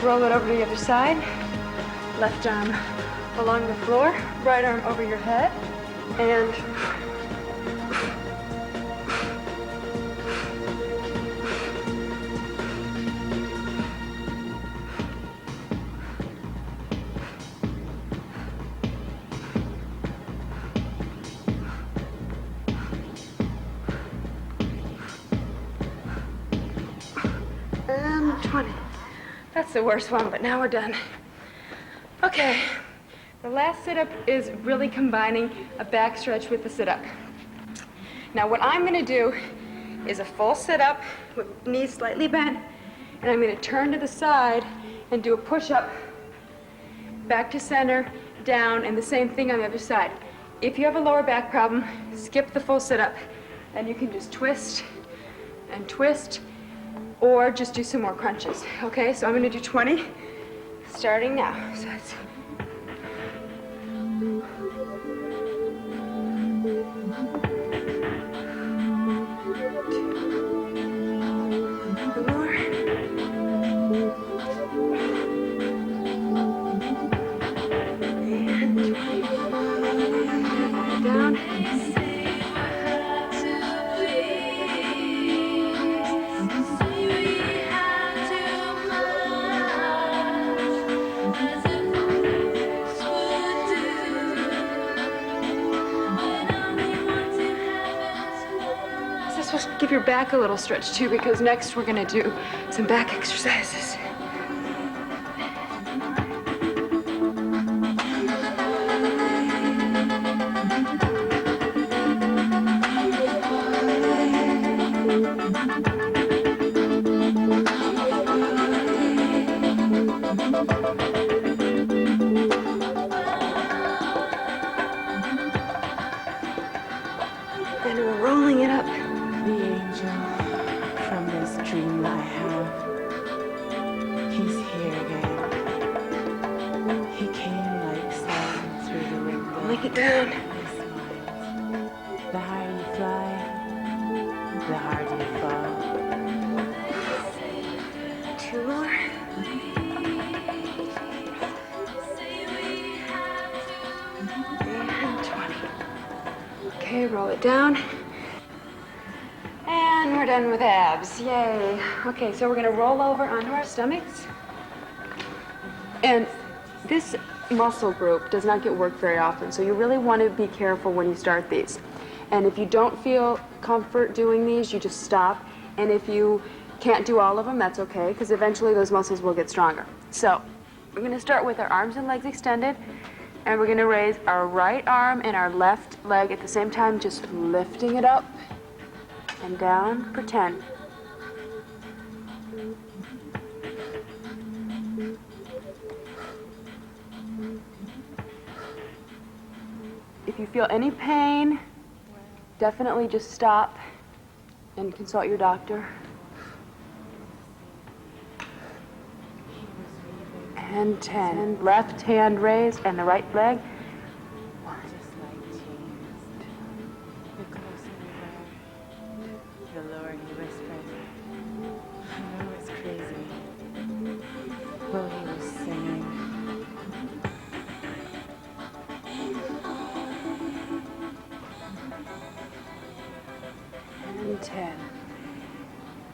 Roll it over to the other side. Left arm along the floor, right arm over your head, and and 20. That's the worst one, but now we're done. Okay, the last sit-up is really combining a back stretch with the sit-up. Now what I'm gonna do is a full sit-up with knees slightly bent, and I'm gonna turn to the side and do a push-up, back to center, down, and the same thing on the other side. If you have a lower back problem, skip the full sit-up, and you can just twist and twist, or just do some more crunches. Okay, so I'm gonna do 20, starting now. So that's more. And down. Supposed to give your back a little stretch too, because next we're gonna do some back exercises. And we're rolling it up. The angel from this dream I have, he's here again. He came like sun through the window. Lay it down. He smiles. The higher you fly, the harder you fall. 2 more. And 20. Okay, roll it down. And we're done with abs, yay. Okay, so we're gonna roll over onto our stomachs. And this muscle group does not get worked very often, so you really wanna be careful when you start these. And if you don't feel comfort doing these, you just stop. And if you can't do all of them, that's okay, because eventually those muscles will get stronger. So, we're gonna start with our arms and legs extended, and we're gonna raise our right arm and our left leg at the same time, just lifting it up and down for 10. If you feel any pain, definitely just stop and consult your doctor. And 10. Left hand raised and the right leg. Just like changed. The closer we were, the lower he whispered. I know it's crazy. Well, he was singing. And 10.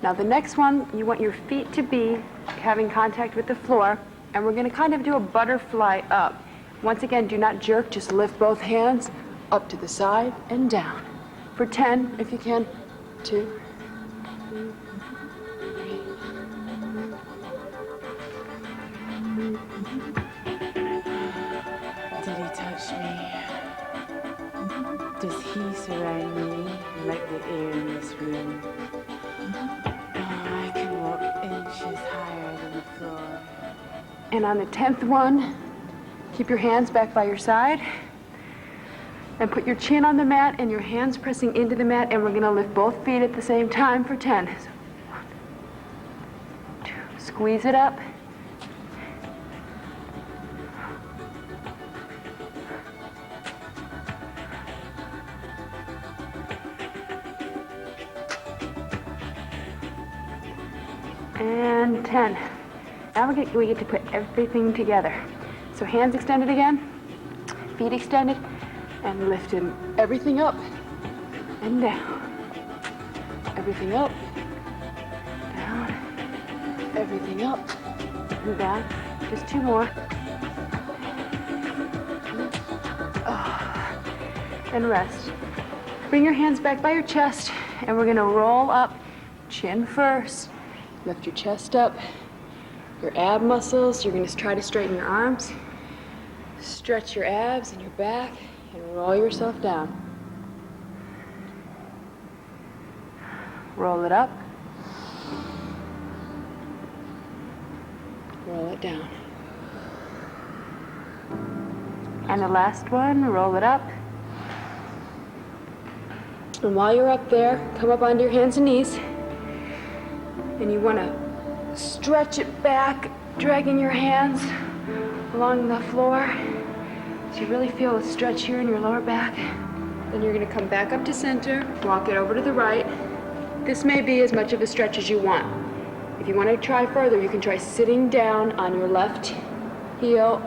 Now the next one, you want your feet to be having contact with the floor, and we're going to kind of do a butterfly up. Once again, do not jerk, just lift both hands up to the side and down. For 10, if you can. 2, 3, 3. Did he touch me? Does he surround me like the air in this room? Oh, I can walk inches higher than the floor. And on the 10th one, keep your hands back by your side and put your chin on the mat and your hands pressing into the mat, and we're going to lift both feet at the same time for 10. So 1, 2, squeeze it up. And 10. Now we get to put everything together. So hands extended again, feet extended, and lifting everything up and down. Everything up, down, everything up and down. Just 2 more. And rest. Bring your hands back by your chest, and we're gonna roll up, chin first. Lift your chest up, your ab muscles. You're going to try to straighten your arms. Stretch your abs and your back, and roll yourself down. Roll it up. Roll it down. And the last one, roll it up. And while you're up there, come up onto your hands and knees. And you want to stretch it back, dragging your hands along the floor. So you really feel a stretch here in your lower back. Then you're going to come back up to center, walk it over to the right. This may be as much of a stretch as you want. If you want to try further, you can try sitting down on your left heel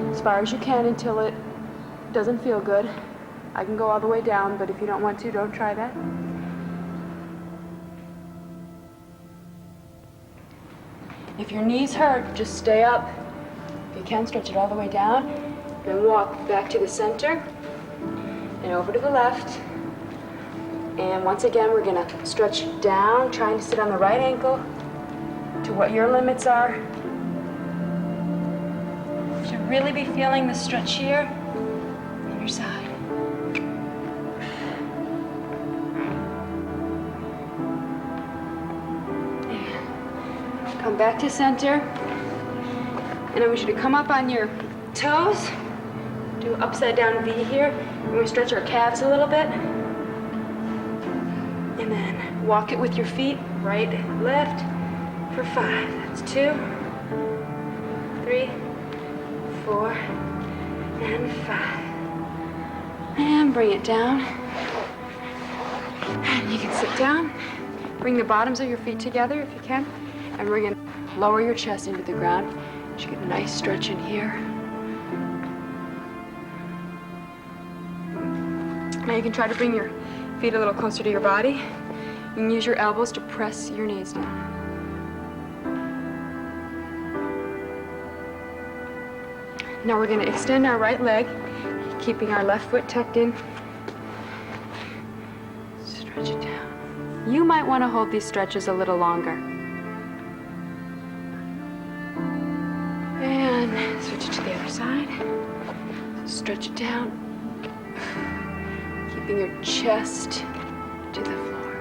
as far as you can until it doesn't feel good. I can go all the way down, but if you don't want to, don't try that. If your knees hurt, just stay up. If you can, stretch it all the way down. Then walk back to the center and over to the left. And once again, we're gonna stretch down, trying to sit on the right ankle to what your limits are. You should really be feeling the stretch here in your side. Come back to center, and I want you to come up on your toes, do upside down V here, and we stretch our calves a little bit, and then walk it with your feet, right, left, for 5. That's 2, 3, 4, and 5. And bring it down, and you can sit down. Bring the bottoms of your feet together if you can. And we're going to lower your chest into the ground. You get a nice stretch in here. Now you can try to bring your feet a little closer to your body. You can use your elbows to press your knees down. Now we're going to extend our right leg, keeping our left foot tucked in. Stretch it down. You might want to hold these stretches a little longer. And switch it to the other side. Stretch it down. Keeping your chest to the floor.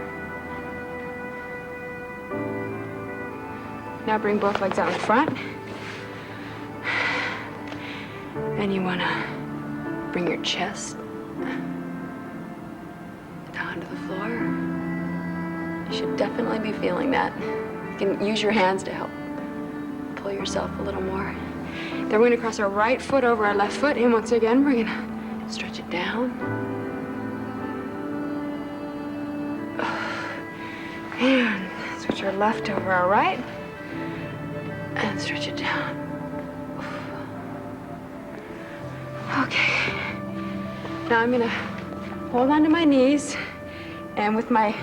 Now bring both legs out in front. And you want to Bring your chest down to the floor. You should definitely be feeling that. You can use your hands to help pull yourself a little more. Then we're going to cross our right foot over our left foot, and once again, we're going to stretch it down. And switch our left over our right, and stretch it down. Okay. Now I'm going to hold onto my knees, and with my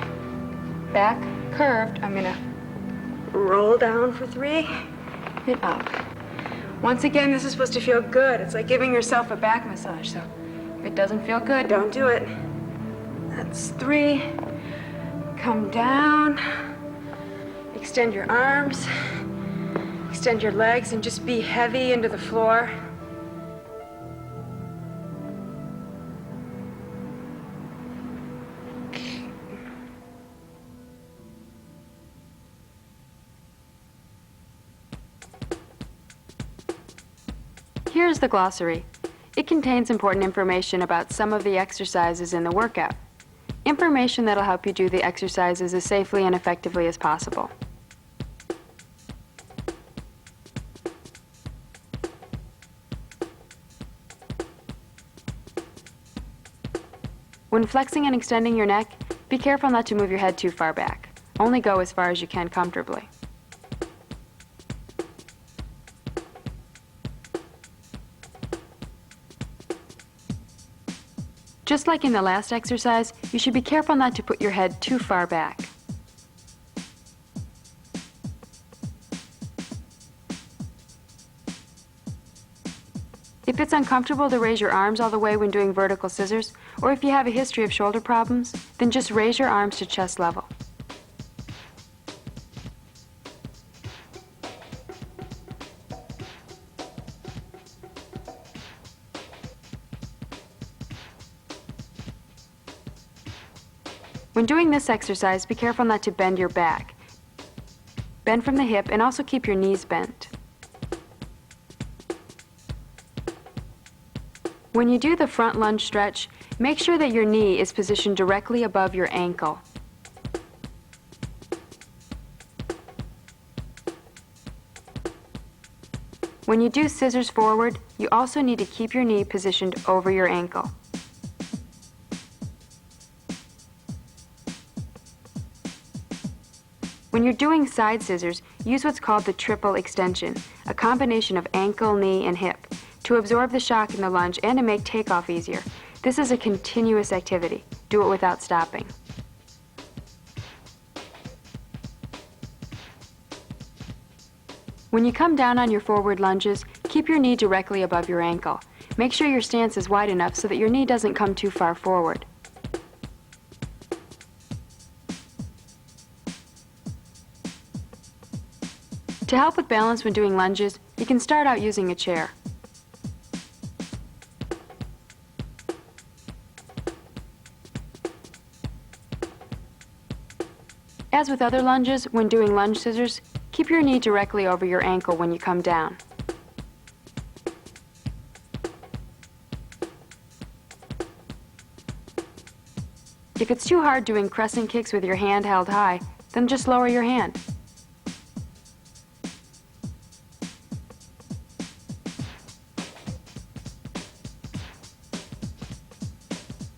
back curved, I'm going to roll down for 3 and up. Once again, this is supposed to feel good. It's like giving yourself a back massage. So if it doesn't feel good, don't do it. That's 3. Come down. Extend your arms. Extend your legs and just be heavy into the floor. Here's the glossary. It contains important information about some of the exercises in the workout. Information that'll help you do the exercises as safely and effectively as possible. When flexing and extending your neck, be careful not to move your head too far back. Only go as far as you can comfortably. Just like in the last exercise, you should be careful not to put your head too far back. If it's uncomfortable to raise your arms all the way when doing vertical scissors, or if you have a history of shoulder problems, then just raise your arms to chest level. When doing this exercise, be careful not to bend your back. Bend from the hip and also keep your knees bent. When you do the front lunge stretch, make sure that your knee is positioned directly above your ankle. When you do scissors forward, you also need to keep your knee positioned over your ankle. When you're doing side scissors, use what's called the triple extension, a combination of ankle, knee, and hip, to absorb the shock in the lunge and to make takeoff easier. This is a continuous activity. Do it without stopping. When you come down on your forward lunges, keep your knee directly above your ankle. Make sure your stance is wide enough so that your knee doesn't come too far forward. To help with balance when doing lunges, you can start out using a chair. As with other lunges, when doing lunge scissors, keep your knee directly over your ankle when you come down. If it's too hard doing crescent kicks with your hand held high, then just lower your hand.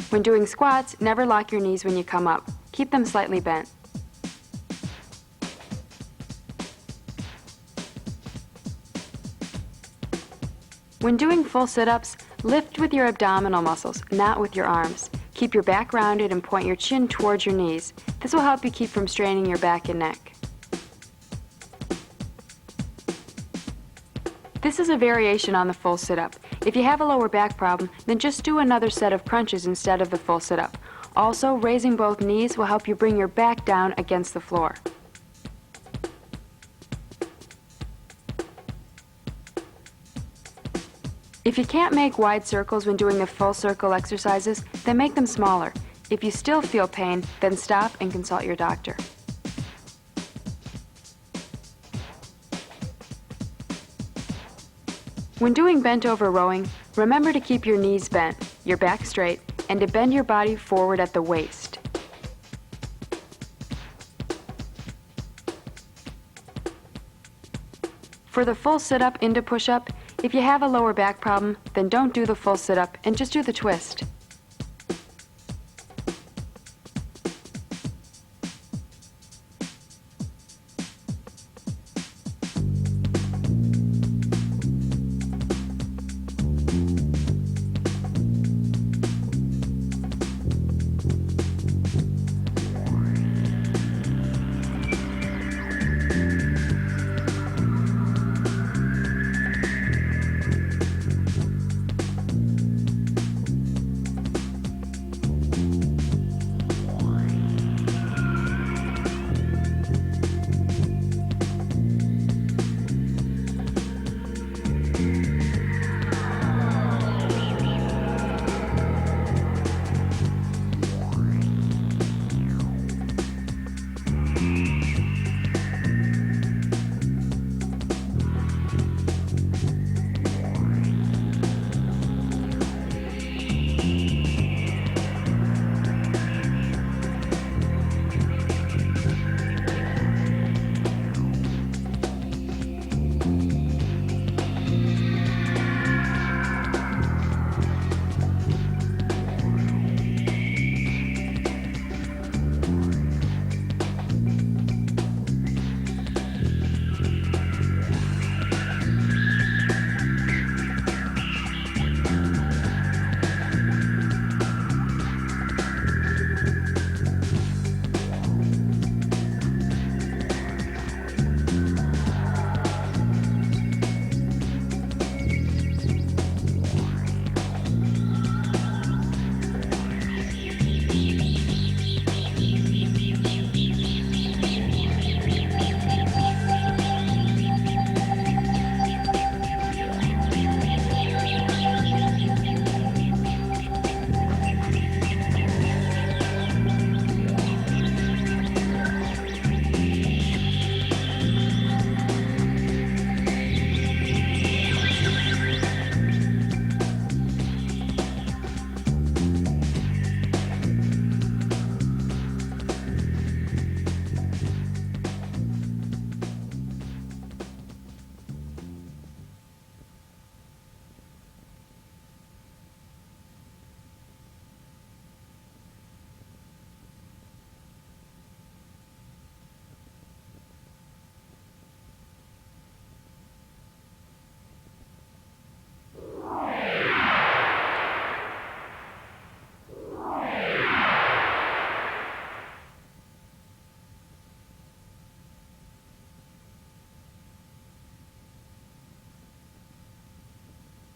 When doing squats, never lock your knees when you come up. Keep them slightly bent. When doing full sit-ups, lift with your abdominal muscles, not with your arms. Keep your back rounded and point your chin towards your knees. This will help you keep from straining your back and neck. This is a variation on the full sit-up. If you have a lower back problem, then just do another set of crunches instead of the full sit-up. Also, raising both knees will help you bring your back down against the floor. If you can't make wide circles when doing the full circle exercises, then make them smaller. If you still feel pain, then stop and consult your doctor. When doing bent over rowing, remember to keep your knees bent. your back straight, and to bend your body forward at the waist. For the full sit-up into push-up, if you have a lower back problem, then don't do the full sit-up and just do the twist.